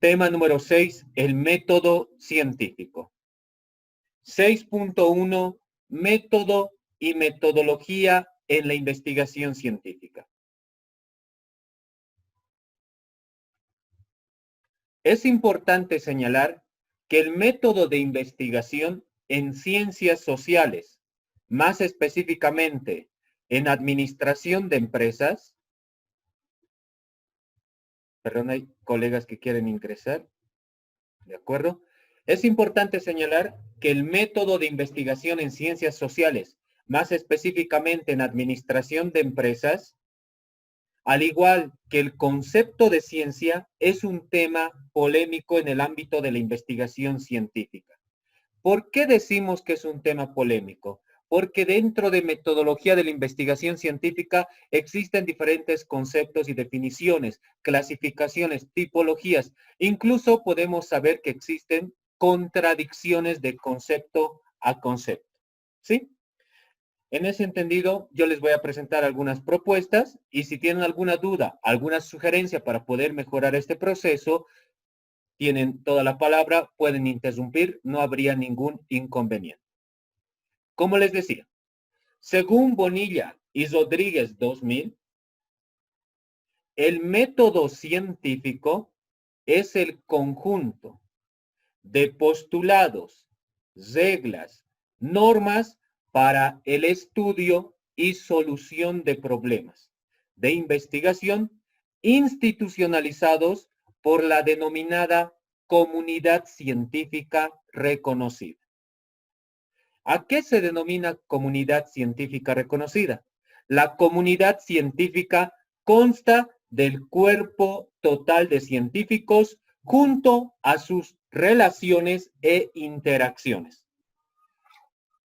Tema número 6, el método científico. 6.1, método y metodología en la investigación científica. Es importante señalar que el método de investigación en ciencias sociales, más específicamente en administración de empresas, perdón, hay colegas que quieren ingresar, ¿de acuerdo? Es importante señalar que el método de investigación en ciencias sociales, más específicamente en administración de empresas, al igual que el concepto de ciencia, es un tema polémico en el ámbito de la investigación científica. ¿Por qué decimos que es un tema polémico? Porque dentro de metodología de la investigación científica existen diferentes conceptos y definiciones, clasificaciones, tipologías. Incluso podemos saber que existen contradicciones de concepto a concepto. ¿Sí? En ese entendido, yo les voy a presentar algunas propuestas y si tienen alguna duda, alguna sugerencia para poder mejorar este proceso, tienen toda la palabra, pueden interrumpir, no habría ningún inconveniente. Como les decía, según Bonilla y Rodríguez 2000, el método científico es el conjunto de postulados, reglas, normas para el estudio y solución de problemas de investigación institucionalizados por la denominada comunidad científica reconocida. ¿A qué se denomina comunidad científica reconocida? La comunidad científica consta del cuerpo total de científicos junto a sus relaciones e interacciones.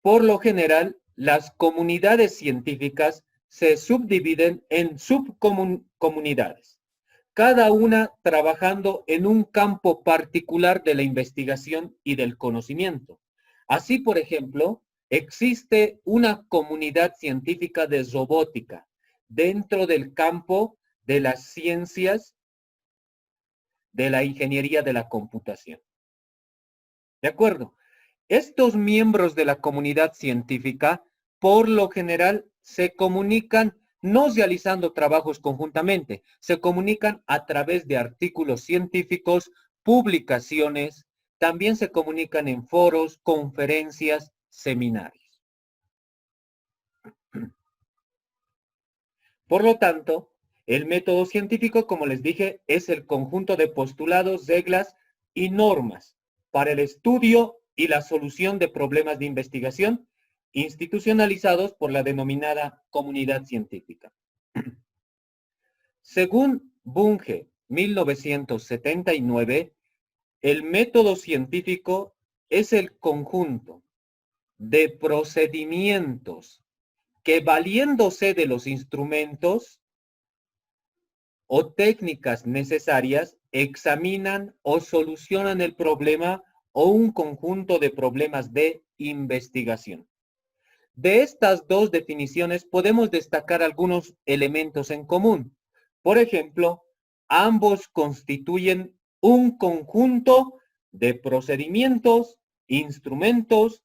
Por lo general, las comunidades científicas se subdividen en subcomunidades, cada una trabajando en un campo particular de la investigación y del conocimiento. Así, por ejemplo, existe una comunidad científica de robótica dentro del campo de las ciencias de la ingeniería de la computación. ¿De acuerdo? Estos miembros de la comunidad científica, por lo general, se comunican no realizando trabajos conjuntamente, se comunican a través de artículos científicos, publicaciones, también se comunican en foros, conferencias, seminarios. Por lo tanto, el método científico, como les dije, es el conjunto de postulados, reglas y normas para el estudio y la solución de problemas de investigación institucionalizados por la denominada comunidad científica. Según Bunge, 1979, el método científico es el conjunto de procedimientos que, valiéndose de los instrumentos o técnicas necesarias, examinan o solucionan el problema o un conjunto de problemas de investigación. De estas dos definiciones podemos destacar algunos elementos en común. Por ejemplo, ambos constituyen un conjunto de procedimientos, instrumentos,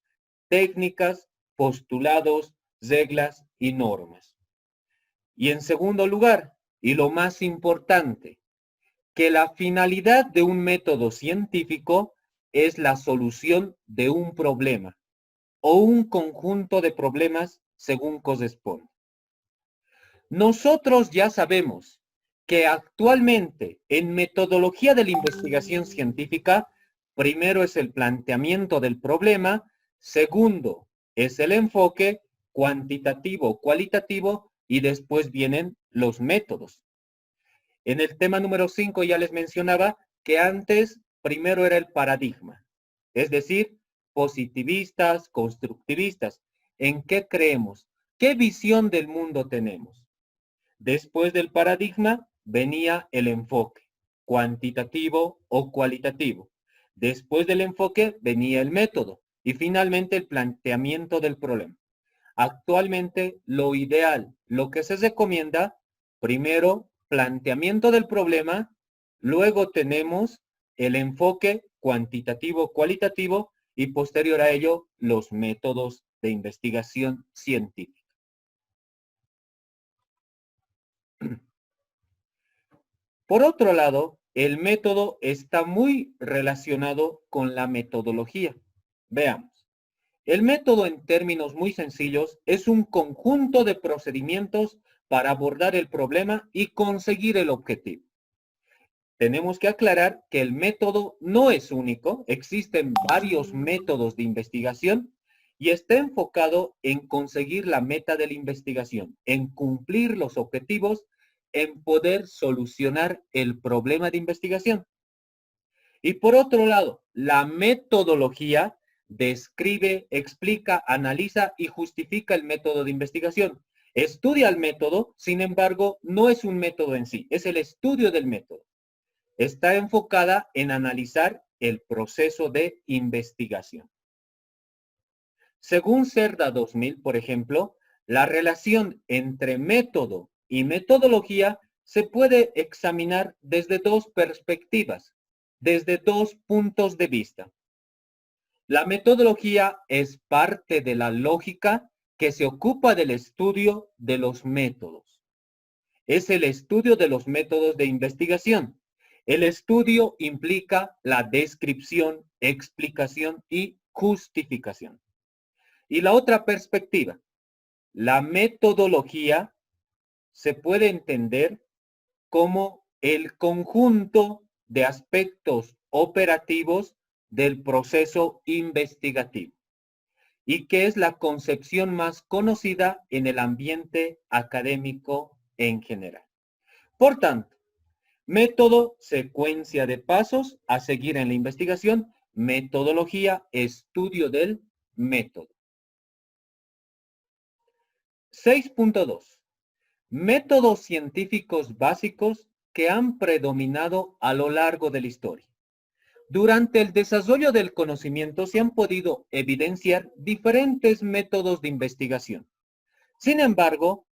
técnicas, postulados, reglas y normas. Y en segundo lugar, y lo más importante, que la finalidad de un método científico es la solución de un problema o un conjunto de problemas según corresponde. Nosotros ya sabemos que actualmente en metodología de la investigación científica, primero es el planteamiento del problema, segundo es el enfoque cuantitativo, cualitativo y después vienen los métodos. En el tema número 5 ya les mencionaba que antes primero era el paradigma, es decir, positivistas, constructivistas. ¿En qué creemos? ¿Qué visión del mundo tenemos? Después del paradigma venía el enfoque, cuantitativo o cualitativo. Después del enfoque venía el método y finalmente el planteamiento del problema. Actualmente lo ideal, lo que se recomienda, primero planteamiento del problema, luego tenemos el enfoque cuantitativo-cualitativo y posterior a ello los métodos de investigación científica. Por otro lado, el método está muy relacionado con la metodología. Veamos. El método, en términos muy sencillos, es un conjunto de procedimientos para abordar el problema y conseguir el objetivo. Tenemos que aclarar que el método no es único, existen varios métodos de investigación y está enfocado en conseguir la meta de la investigación, en cumplir los objetivos, en poder solucionar el problema de investigación. Y por otro lado, la metodología describe, explica, analiza y justifica el método de investigación. Estudia el método, sin embargo, no es un método en sí, es el estudio del método. Está enfocada en analizar el proceso de investigación. Según Cerda 2000, por ejemplo, la relación entre método y metodología se puede examinar desde dos perspectivas, desde dos puntos de vista. La metodología es parte de la lógica que se ocupa del estudio de los métodos. Es el estudio de los métodos de investigación. El estudio implica la descripción, explicación y justificación. Y la otra perspectiva, la metodología se puede entender como el conjunto de aspectos operativos del proceso investigativo y que es la concepción más conocida en el ambiente académico en general. Por tanto, método, secuencia de pasos a seguir en la investigación. Metodología, estudio del método. 6.2. Métodos científicos básicos que han predominado a lo largo de la historia. Durante el desarrollo del conocimiento se han podido evidenciar diferentes métodos de investigación. Sin embargo,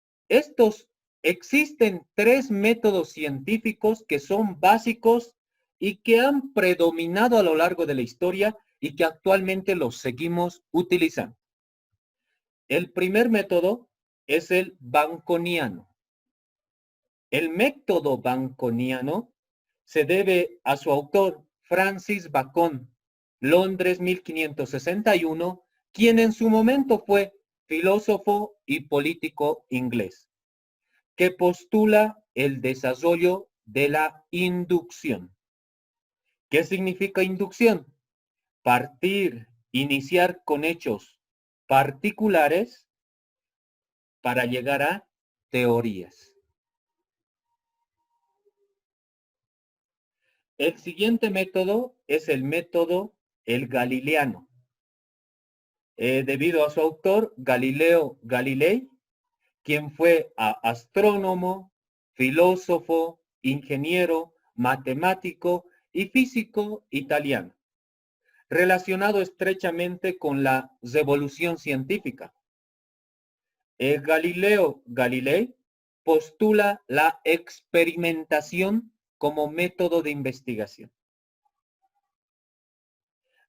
existen tres métodos científicos que son básicos y que han predominado a lo largo de la historia y que actualmente los seguimos utilizando. El primer método es el baconiano. El método baconiano se debe a su autor, Francis Bacon, Londres 1561, quien en su momento fue filósofo y político inglés, que postula el desarrollo de la inducción. ¿Qué significa inducción? Partir, iniciar con hechos particulares para llegar a teorías. El siguiente método es el método galileano. Debido a su autor, Galileo Galilei, quien fue astrónomo, filósofo, ingeniero, matemático y físico italiano, relacionado estrechamente con la revolución científica. Galileo Galilei postula la experimentación como método de investigación.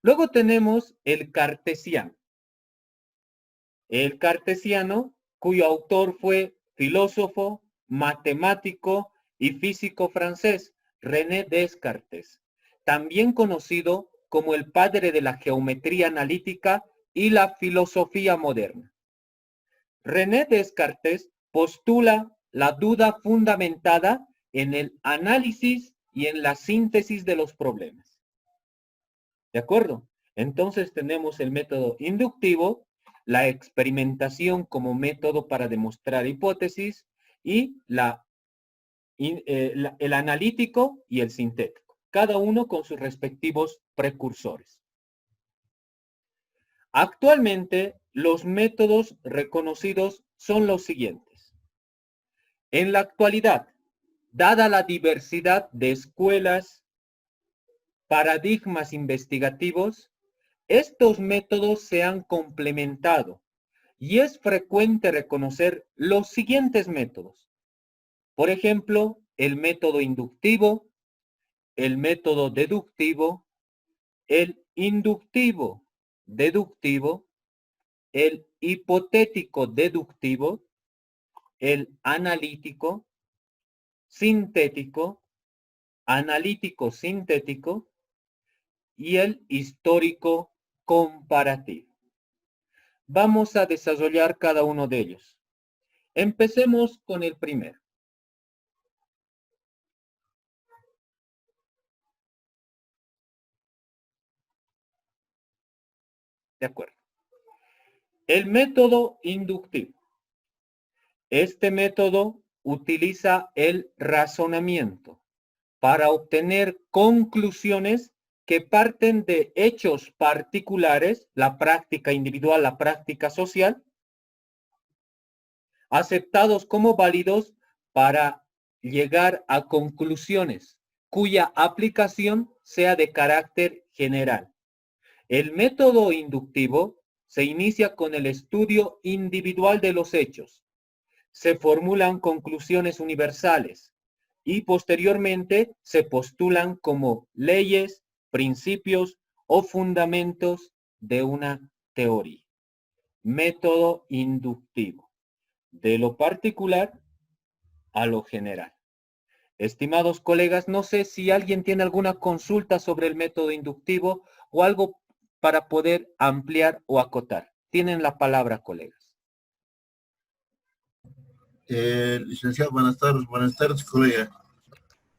Luego tenemos el cartesiano. El cartesiano, cuyo autor fue filósofo, matemático y físico francés, René Descartes, también conocido como el padre de la geometría analítica y la filosofía moderna. René Descartes postula la duda fundamentada en el análisis y en la síntesis de los problemas. ¿De acuerdo? Entonces tenemos el método inductivo, la experimentación como método para demostrar hipótesis y el analítico y el sintético, cada uno con sus respectivos precursores. Actualmente, los métodos reconocidos son los siguientes. En la actualidad, dada la diversidad de escuelas, paradigmas investigativos, estos métodos se han complementado y es frecuente reconocer los siguientes métodos. Por ejemplo, el método inductivo, el método deductivo, el inductivo deductivo, el hipotético deductivo, el analítico, sintético, analítico sintético y el histórico comparativo. Vamos a desarrollar cada uno de ellos. Empecemos con el primero. De acuerdo. El método inductivo. Este método utiliza el razonamiento para obtener conclusiones que parten de hechos particulares, la práctica individual, la práctica social, aceptados como válidos para llegar a conclusiones cuya aplicación sea de carácter general. El método inductivo se inicia con el estudio individual de los hechos. Se formulan conclusiones universales y posteriormente se postulan como leyes, principios o fundamentos de una teoría. Método inductivo. De lo particular a lo general. Estimados colegas, no sé si alguien tiene alguna consulta sobre el método inductivo o algo para poder ampliar o acotar. Tienen la palabra, colegas. Licenciado, buenas tardes, colega.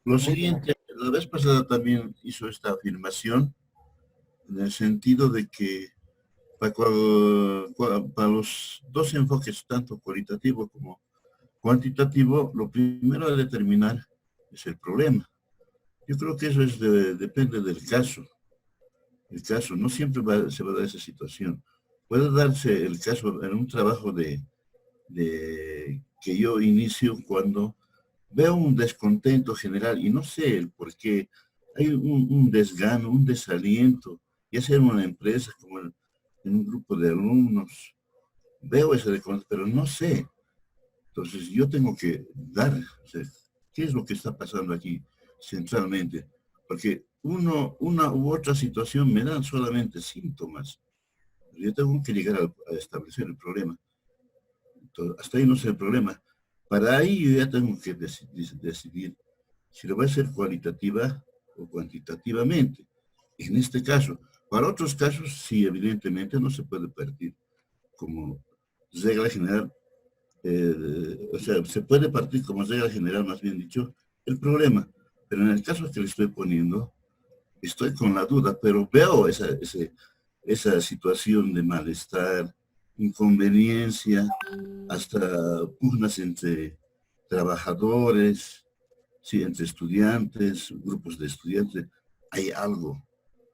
Lo siguiente, la vez pasada también hizo esta afirmación en el sentido de que para los dos enfoques, tanto cualitativo como cuantitativo, lo primero a determinar es el problema. Yo creo que eso depende del caso. El caso no siempre se va a dar esa situación. Puede darse el caso en un trabajo de que yo inicio cuando veo un descontento general y no sé el por qué. Hay un desgano, un desaliento, ya sea en una empresa como en un grupo de alumnos. Veo ese descontento, pero no sé. Entonces yo tengo que dar, o sea, ¿qué es lo que está pasando aquí centralmente? Porque una u otra situación me dan solamente síntomas. Yo tengo que llegar a establecer el problema. Entonces, hasta ahí no sé el problema. Para ahí yo ya tengo que decidir si lo va a hacer cualitativa o cuantitativamente. En este caso, para otros casos, sí, evidentemente no se puede partir como regla general, o sea, se puede partir como regla general, más bien dicho, el problema. Pero en el caso que le estoy poniendo, estoy con la duda, pero veo esa situación de malestar, inconveniencia, hasta pugnas entre trabajadores, sí, entre estudiantes, grupos de estudiantes, hay algo.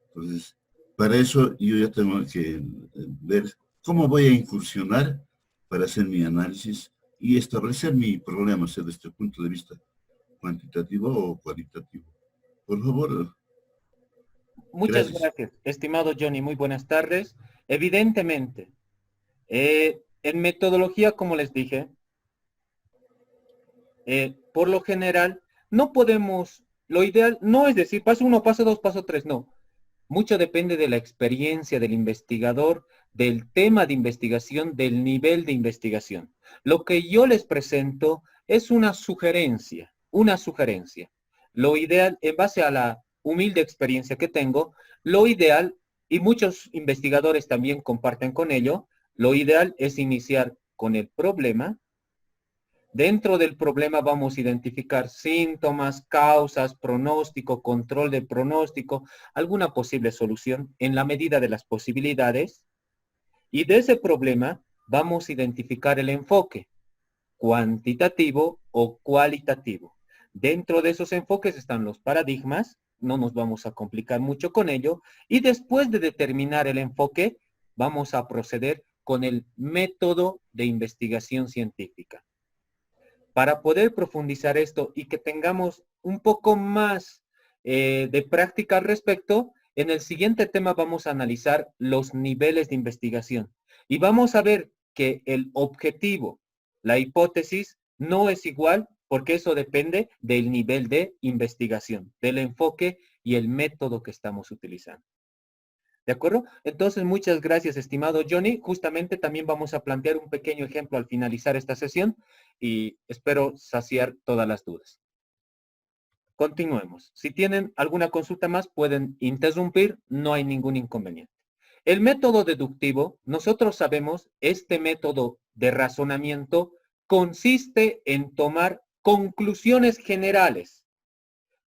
Entonces, para eso yo ya tengo que ver cómo voy a incursionar para hacer mi análisis y establecer mi problema, o sea, desde el punto de vista cuantitativo o cualitativo. Por favor. Muchas gracias, estimado Johnny. Muy buenas tardes. Evidentemente, en metodología, como les dije, por lo general, no podemos, lo ideal no es decir paso 1, paso 2, paso 3, no. Mucho depende de la experiencia del investigador, del tema de investigación, del nivel de investigación. Lo que yo les presento es una sugerencia, una sugerencia. Lo ideal, en base a la humilde experiencia que tengo, lo ideal, y muchos investigadores también comparten con ello, lo ideal es iniciar con el problema. Dentro del problema vamos a identificar síntomas, causas, pronóstico, control del pronóstico, alguna posible solución en la medida de las posibilidades. Y de ese problema vamos a identificar el enfoque cuantitativo o cualitativo. Dentro de esos enfoques están los paradigmas, no nos vamos a complicar mucho con ello, y después de determinar el enfoque, vamos a proceder con el método de investigación científica. Para poder profundizar esto y que tengamos un poco más de práctica al respecto, en el siguiente tema vamos a analizar los niveles de investigación y vamos a ver que el objetivo, la hipótesis, no es igual porque eso depende del nivel de investigación, del enfoque y el método que estamos utilizando. ¿De acuerdo? Entonces, muchas gracias, estimado Johnny. Justamente también vamos a plantear un pequeño ejemplo al finalizar esta sesión y espero saciar todas las dudas. Continuemos. Si tienen alguna consulta más, pueden interrumpir, no hay ningún inconveniente. El método deductivo, nosotros sabemos, este método de razonamiento consiste en tomar conclusiones generales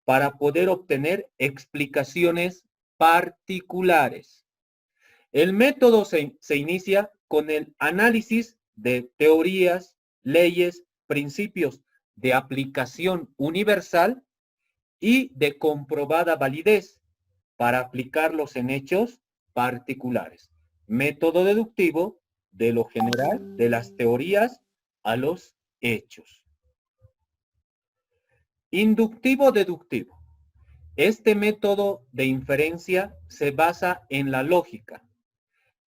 para poder obtener explicaciones particulares. El método se inicia con el análisis de teorías, leyes, principios de aplicación universal y de comprobada validez para aplicarlos en hechos particulares. Método deductivo de lo general, de las teorías a los hechos. Inductivo deductivo. Este método de inferencia se basa en la lógica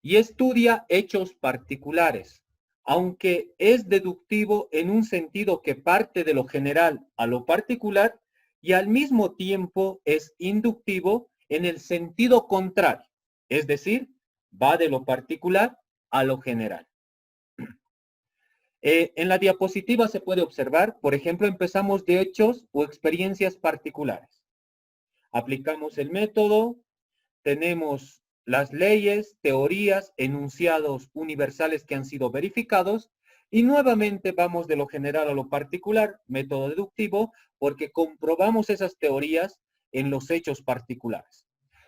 y estudia hechos particulares, aunque es deductivo en un sentido que parte de lo general a lo particular y al mismo tiempo es inductivo en el sentido contrario, es decir, va de lo particular a lo general. En la diapositiva se puede observar, por ejemplo, empezamos de hechos o experiencias particulares. Aplicamos el método, tenemos las leyes, teorías, enunciados universales que han sido verificados y nuevamente vamos de lo general a lo particular, método deductivo, porque comprobamos esas teorías en los hechos particulares.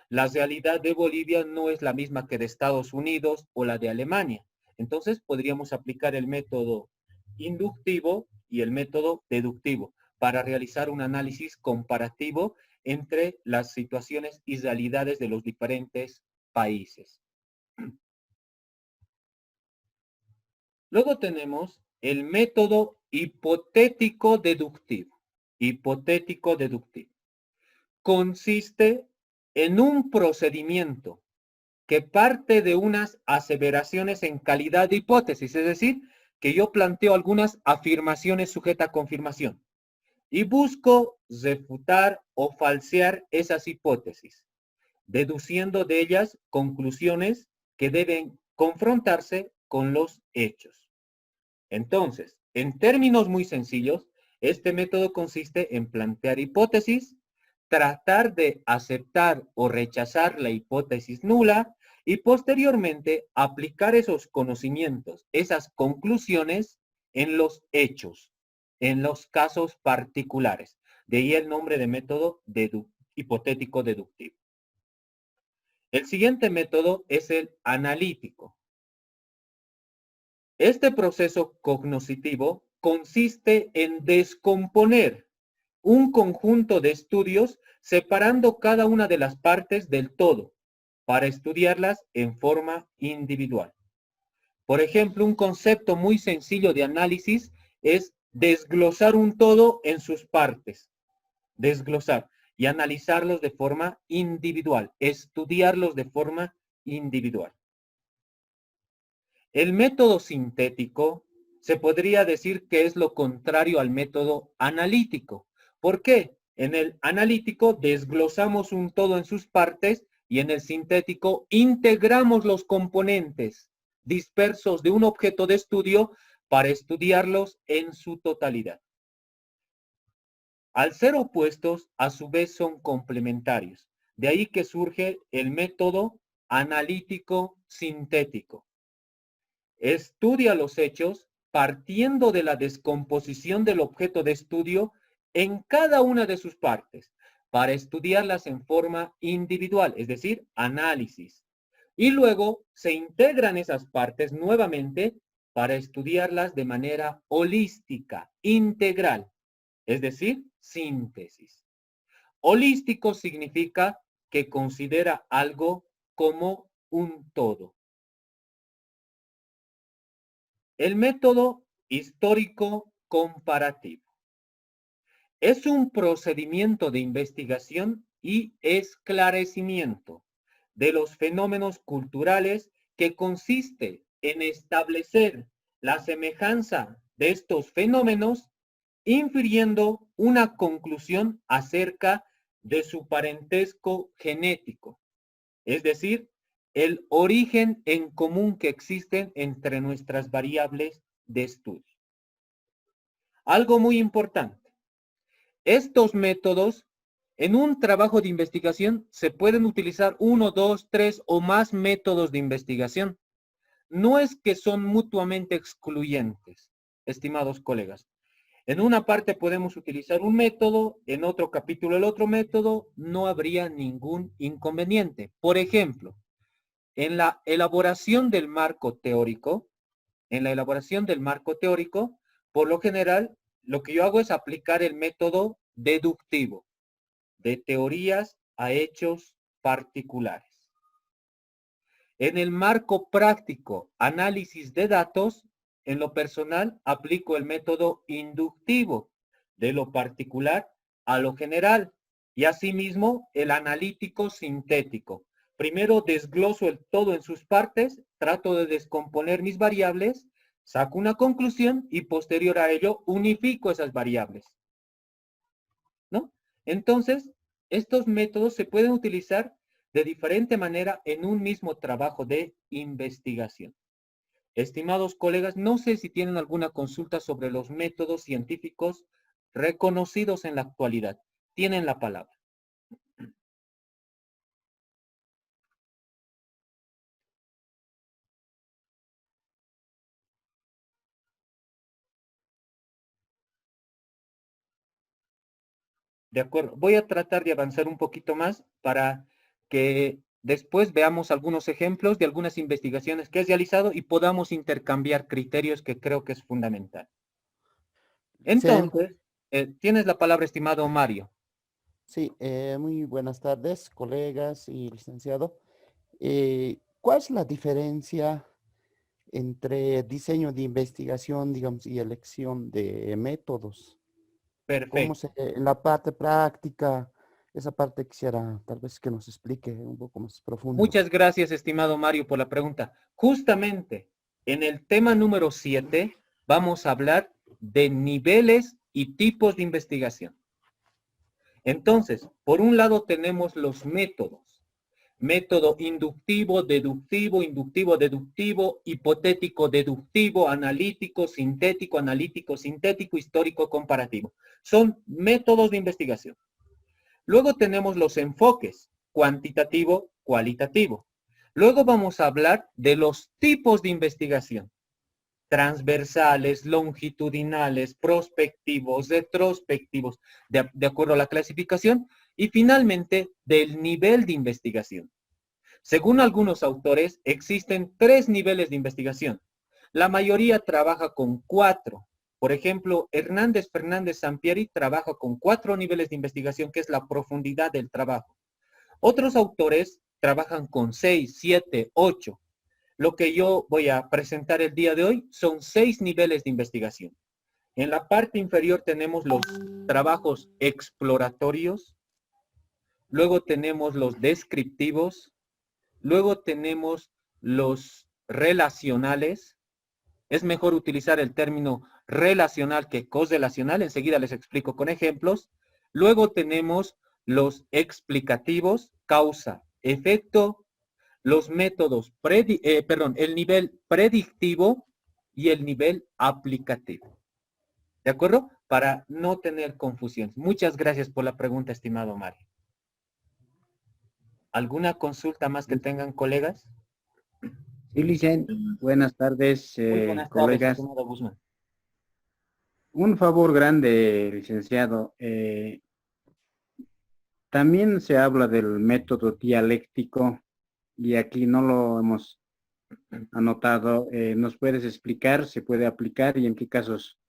La realidad de Bolivia no es la misma que de Estados Unidos o la de Alemania. Entonces podríamos aplicar el método inductivo y el método deductivo para realizar un análisis comparativo entre las situaciones y realidades de los diferentes países. Luego tenemos el método hipotético deductivo. Hipotético deductivo. Consiste en un procedimiento que parte de unas aseveraciones en calidad de hipótesis, es decir, que yo planteo algunas afirmaciones sujetas a confirmación y busco refutar o falsear esas hipótesis, deduciendo de ellas conclusiones que deben confrontarse con los hechos. Entonces, en términos muy sencillos, este método consiste en plantear hipótesis, tratar de aceptar o rechazar la hipótesis nula y posteriormente aplicar esos conocimientos, esas conclusiones en los hechos, en los casos particulares. De ahí el nombre de método hipotético deductivo. El siguiente método es el analítico. Este proceso cognoscitivo consiste en descomponer un conjunto de estudios separando cada una de las partes del todo para estudiarlas en forma individual. Por ejemplo, un concepto muy sencillo de análisis es desglosar un todo en sus partes. Desglosar y analizarlos de forma individual, estudiarlos de forma individual. El método sintético se podría decir que es lo contrario al método analítico. ¿Por qué? En el analítico desglosamos un todo en sus partes y en el sintético integramos los componentes dispersos de un objeto de estudio para estudiarlos en su totalidad. Al ser opuestos, a su vez son complementarios. De ahí que surge el método analítico sintético. Estudia los hechos partiendo de la descomposición del objeto de estudio en cada una de sus partes, para estudiarlas en forma individual, es decir, análisis. Y luego se integran esas partes nuevamente para estudiarlas de manera holística, integral, es decir, síntesis. Holístico significa que considera algo como un todo. El método histórico comparativo es un procedimiento de investigación y esclarecimiento de los fenómenos culturales que consiste en establecer la semejanza de estos fenómenos infiriendo una conclusión acerca de su parentesco genético, es decir, el origen en común que existen entre nuestras variables de estudio. Algo muy importante, estos métodos en un trabajo de investigación se pueden utilizar 1, 2, 3 o más métodos de investigación. No es que son mutuamente excluyentes, estimados colegas. En una parte podemos utilizar un método, en otro capítulo el otro método, no habría ningún inconveniente. Por ejemplo, en la elaboración del marco teórico, por lo general, lo que yo hago es aplicar el método deductivo, de teorías a hechos particulares. En el marco práctico, análisis de datos, en lo personal, aplico el método inductivo, de lo particular a lo general, y asimismo el analítico sintético. Primero desgloso el todo en sus partes, trato de descomponer mis variables, saco una conclusión y posterior a ello unifico esas variables, ¿no? Entonces, estos métodos se pueden utilizar de diferente manera en un mismo trabajo de investigación. Estimados colegas, no sé si tienen alguna consulta sobre los métodos científicos reconocidos en la actualidad. Tienen la palabra. De acuerdo, voy a tratar de avanzar un poquito más para que después veamos algunos ejemplos de algunas investigaciones que he realizado y podamos intercambiar criterios, que creo que es fundamental. Sí, Entonces, tienes la palabra, estimado Mario. sí, muy buenas tardes, colegas y licenciado. ¿Cuál es la diferencia entre diseño de investigación, digamos, y elección de métodos? ¿Cómo Perfecto. se, en la parte práctica, esa parte quisiera tal vez que nos explique un poco más profundo? Muchas gracias, estimado Mario, por la pregunta. Justamente en el tema número 7 vamos a hablar de niveles y tipos de investigación. Entonces, por un lado tenemos los métodos. Método inductivo, deductivo, inductivo, deductivo, hipotético, deductivo, analítico, sintético, histórico, comparativo. Son métodos de investigación. Luego tenemos los enfoques, cuantitativo, cualitativo. Luego vamos a hablar de los tipos de investigación, transversales, longitudinales, prospectivos, retrospectivos, de acuerdo a la clasificación, y finalmente del nivel de investigación. Según algunos autores, existen 3 niveles de investigación. La mayoría trabaja con 4. Por ejemplo, Hernández Fernández Sampieri trabaja con 4 niveles de investigación, que es la profundidad del trabajo. Otros autores trabajan con 6, 7, 8. Lo que yo voy a presentar el día de hoy son 6 niveles de investigación. En la parte inferior tenemos los trabajos exploratorios, luego tenemos los descriptivos, luego tenemos los relacionales. Es mejor utilizar el término relacional que correlacional. Enseguida les explico con ejemplos. Luego tenemos los explicativos, causa, efecto, los métodos, el nivel predictivo y el nivel aplicativo. ¿De acuerdo? Para no tener confusión. Muchas gracias por la pregunta, estimado Mario. ¿Alguna consulta más que tengan, colegas? Sí, Licen, buenas tardes, Muy buenas tardes, colegas. estimado Guzmán. Un favor grande, licenciado. También se habla del método dialéctico y aquí no lo hemos anotado. ¿Nos puedes explicar? ¿Se puede aplicar y en qué casos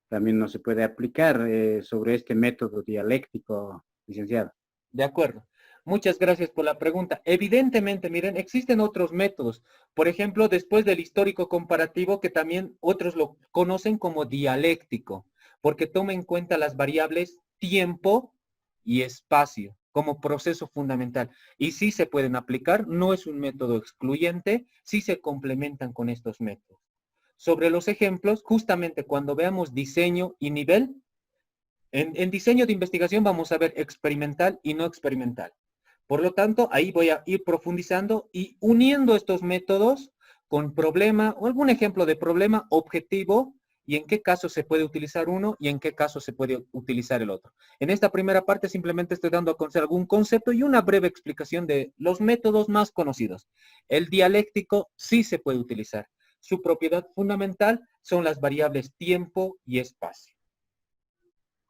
también no se puede aplicar sobre este método dialéctico, licenciado? De acuerdo. Muchas gracias por la pregunta. Evidentemente, miren, existen otros métodos. Por ejemplo, después del histórico comparativo, que también otros lo conocen como dialéctico, porque toma en cuenta las variables tiempo y espacio como proceso fundamental. Y sí se pueden aplicar, no es un método excluyente, sí se complementan con estos métodos. Sobre los ejemplos, justamente cuando veamos diseño y nivel, En diseño de investigación vamos a ver experimental y no experimental. Por lo tanto, ahí voy a ir profundizando y uniendo estos métodos con problema o algún ejemplo de problema objetivo y en qué caso se puede utilizar uno y en qué caso se puede utilizar el otro. En esta primera parte simplemente estoy dando a conocer algún concepto y una breve explicación de los métodos más conocidos. El dialéctico sí se puede utilizar. Su propiedad fundamental son las variables tiempo y espacio.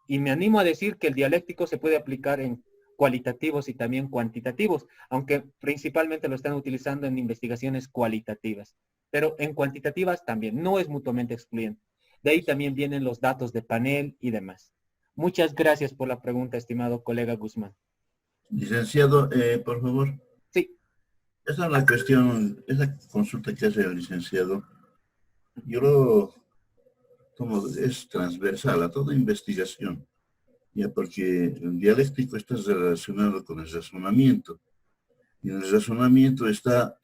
Y me animo a decir que el dialéctico se puede aplicar en cualitativos y también cuantitativos, aunque principalmente lo están utilizando en investigaciones cualitativas. Pero en cuantitativas también, no es mutuamente excluyente. De ahí también vienen los datos de panel y demás. Muchas gracias por la pregunta, estimado colega Guzmán. Licenciado, por favor. Sí. Esa es la cuestión, esa consulta que hace el licenciado, yo lo tomo, es transversal a toda investigación, ya porque el dialéctico está relacionado con el razonamiento. Y en el razonamiento está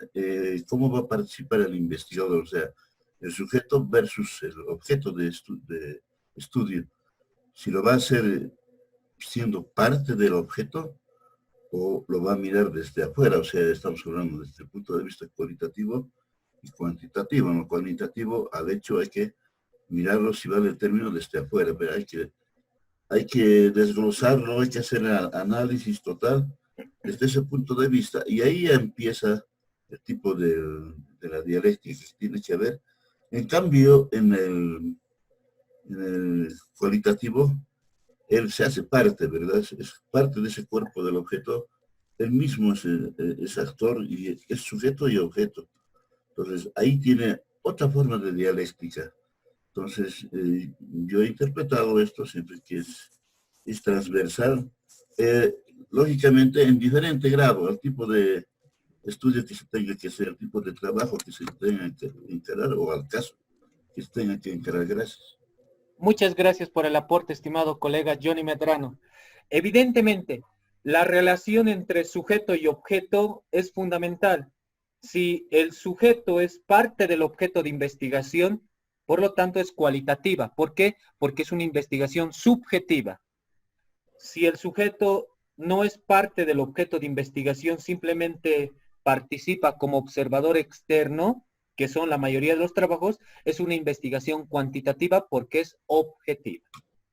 cómo va a participar el investigador, o sea, el sujeto versus el objeto de estudio. Si lo va a hacer siendo parte del objeto o lo va a mirar desde afuera, o sea, estamos hablando desde el punto de vista cualitativo y cuantitativo. En lo cualitativo, al hecho hay que mirarlo si vale el término desde afuera, pero hay que desglosarlo, hay que hacer el análisis total desde ese punto de vista. Y ahí ya empieza el tipo de la dialéctica que tiene que haber. En cambio, en el cualitativo, él se hace parte, ¿verdad? Es parte de ese cuerpo del objeto. Él mismo es actor y es sujeto y objeto. Entonces, ahí tiene otra forma de dialéctica. Entonces, yo he interpretado esto siempre que es transversal, lógicamente en diferente grado, al tipo de estudio que se tenga que hacer, el tipo de trabajo que se tenga que encarar o al caso que se tenga que encarar. Gracias. Muchas gracias por el aporte, estimado colega Johnny Medrano. Evidentemente, la relación entre sujeto y objeto es fundamental. Si el sujeto es parte del objeto de investigación, por lo tanto es cualitativa. ¿Por qué? Porque es una investigación subjetiva. Si el sujeto no es parte del objeto de investigación, simplemente participa como observador externo, que son la mayoría de los trabajos, es una investigación cuantitativa porque es objetiva,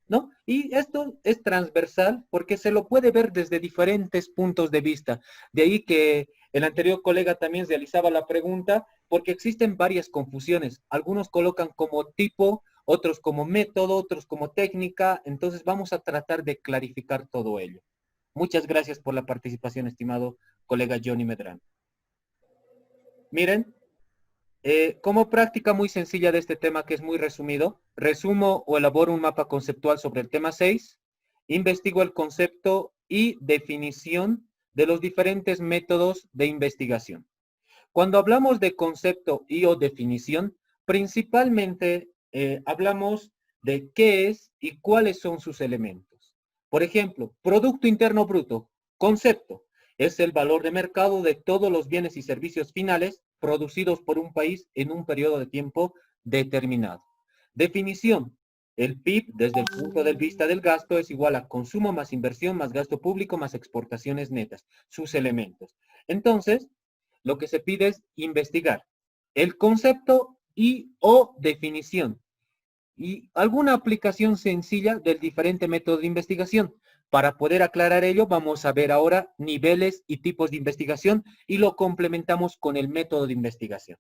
¿no? Y esto es transversal porque se lo puede ver desde diferentes puntos de vista. De ahí que el anterior colega también realizaba la pregunta, porque existen varias confusiones. Algunos colocan como tipo, otros como método, otros como técnica. Entonces vamos a tratar de clarificar todo ello. Muchas gracias por la participación, estimado colega Johnny Medrano. Miren, como práctica muy sencilla de este tema que es muy resumido, resumo o elaboro un mapa conceptual sobre el tema 6, investigo el concepto y definición de los diferentes métodos de investigación. Cuando hablamos de concepto y o definición, principalmente hablamos de qué es y cuáles son sus elementos. Por ejemplo, Producto Interno Bruto, concepto, es el valor de mercado de todos los bienes y servicios finales producidos por un país en un periodo de tiempo determinado. Definición, el PIB desde el punto de vista del gasto es igual a consumo más inversión más gasto público más exportaciones netas, sus elementos. Entonces, lo que se pide es investigar el concepto y o definición y alguna aplicación sencilla del diferente método de investigación. Para poder aclarar ello, vamos a ver ahora niveles y tipos de investigación y lo complementamos con el método de investigación.